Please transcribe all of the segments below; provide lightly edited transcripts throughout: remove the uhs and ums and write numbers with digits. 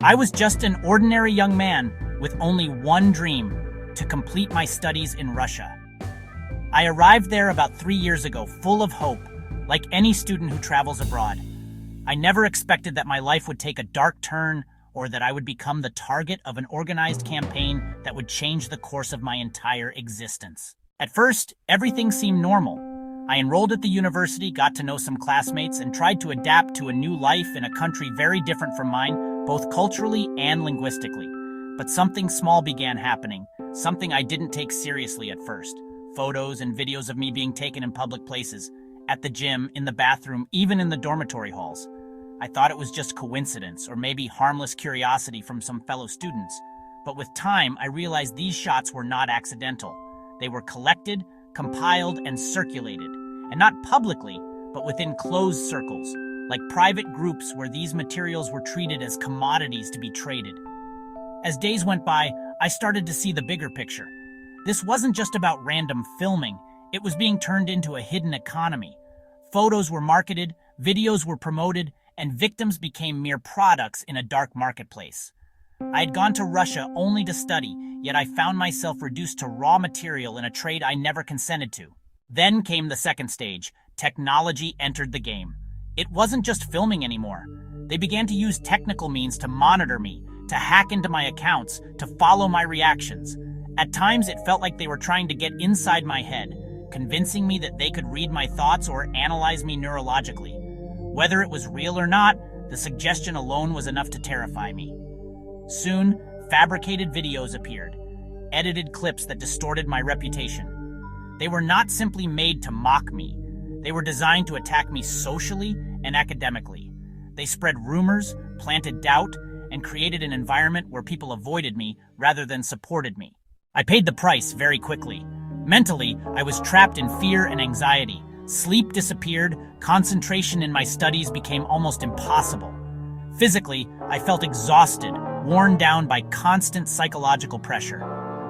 I was just an ordinary young man with only one dream: to complete my studies in Russia. I arrived there about 3 years ago, full of hope, like any student who travels abroad. I never expected that my life would take a dark turn or that I would become the target of an organized campaign that would change the course of my entire existence. At first, everything seemed normal. I enrolled at the university, got to know some classmates, and tried to adapt to a new life in a country very different from mine, both culturally and linguistically. But something small began happening, something I didn't take seriously at first. Photos and videos of me being taken in public places, at the gym, in the bathroom, even in the dormitory halls. I thought it was just coincidence or maybe harmless curiosity from some fellow students. But with time, I realized these shots were not accidental. They were collected, compiled, and circulated. And not publicly, but within closed circles, like private groups where these materials were treated as commodities to be traded. As days went by, I started to see the bigger picture. This wasn't just about random filming, it was being turned into a hidden economy. Photos were marketed, videos were promoted, and victims became mere products in a dark marketplace. I had gone to Russia only to study, yet I found myself reduced to raw material in a trade I never consented to. Then came the second stage. Technology entered the game. It wasn't just filming anymore. They began to use technical means to monitor me, to hack into my accounts, to follow my reactions. At times, it felt like they were trying to get inside my head, convincing me that they could read my thoughts or analyze me neurologically. Whether it was real or not, the suggestion alone was enough to terrify me. Soon, fabricated videos appeared, edited clips that distorted my reputation. They were not simply made to mock me. They were designed to attack me socially and academically. They spread rumors, planted doubt, and created an environment where people avoided me rather than supported me. I paid the price very quickly. Mentally, I was trapped in fear and anxiety. Sleep disappeared, concentration in my studies became almost impossible. Physically, I felt exhausted, worn down by constant psychological pressure.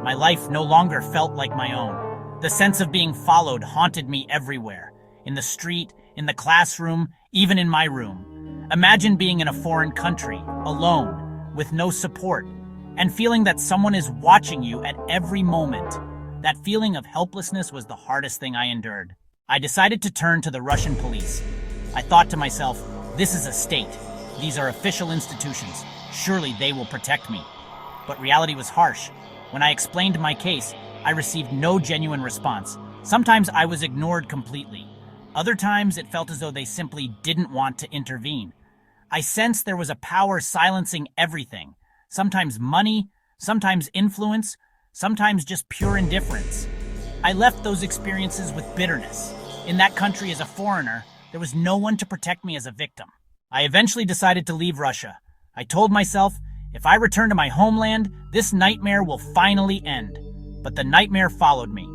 My life no longer felt like my own. The sense of being followed haunted me everywhere. In the street, in the classroom, even in my room. Imagine being in a foreign country, alone, with no support, and feeling that someone is watching you at every moment. That feeling of helplessness was the hardest thing I endured. I decided to turn to the Russian police. I thought to myself, this is a state. These are official institutions. Surely they will protect me. But reality was harsh. When I explained my case, I received no genuine response. Sometimes I was ignored completely. Other times it felt as though they simply didn't want to intervene. I sensed there was a power silencing everything. Sometimes money, sometimes influence, sometimes just pure indifference. I left those experiences with bitterness. In that country as a foreigner, there was no one to protect me as a victim. I eventually decided to leave Russia. I told myself, if I return to my homeland, this nightmare will finally end. But the nightmare followed me.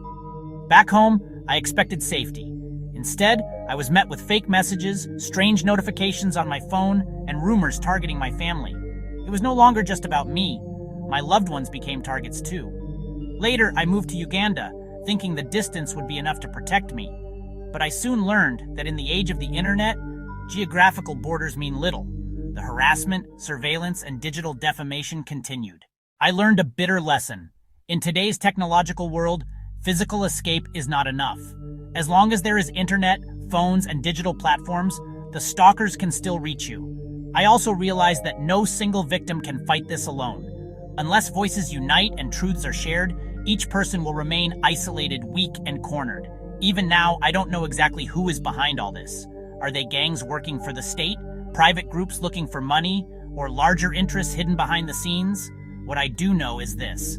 Back home, I expected safety. Instead, I was met with fake messages, strange notifications on my phone, and rumors targeting my family. It was no longer just about me. My loved ones became targets too. Later, I moved to Uganda, thinking the distance would be enough to protect me. But I soon learned that in the age of the internet, geographical borders mean little. The harassment, surveillance, and digital defamation continued. I learned a bitter lesson. In today's technological world, physical escape is not enough. As long as there is internet, phones, and digital platforms, the stalkers can still reach you. I also realized that no single victim can fight this alone. Unless voices unite and truths are shared, each person will remain isolated, weak, and cornered. Even now, I don't know exactly who is behind all this. Are they gangs working for the state, private groups looking for money, or larger interests hidden behind the scenes? What I do know is this.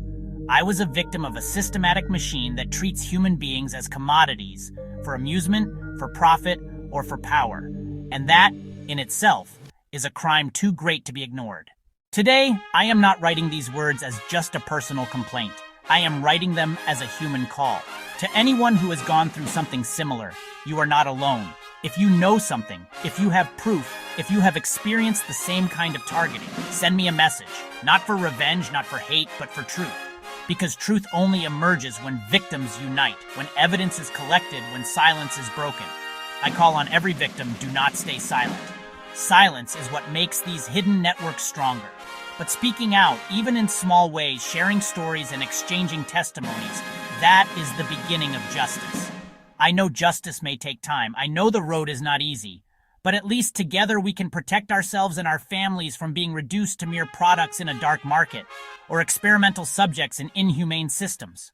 I was a victim of a systematic machine that treats human beings as commodities, for amusement, for profit, or for power. And that, in itself, is a crime too great to be ignored. Today, I am not writing these words as just a personal complaint. I am writing them as a human call. To anyone who has gone through something similar, you are not alone. If you know something, if you have proof, if you have experienced the same kind of targeting, send me a message. Not for revenge, not for hate, but for truth. Because truth only emerges when victims unite, when evidence is collected, when silence is broken. I call on every victim, do not stay silent. Silence is what makes these hidden networks stronger. But speaking out, even in small ways, sharing stories and exchanging testimonies, that is the beginning of justice. I know justice may take time. I know the road is not easy. But at least together we can protect ourselves and our families from being reduced to mere products in a dark market or experimental subjects in inhumane systems.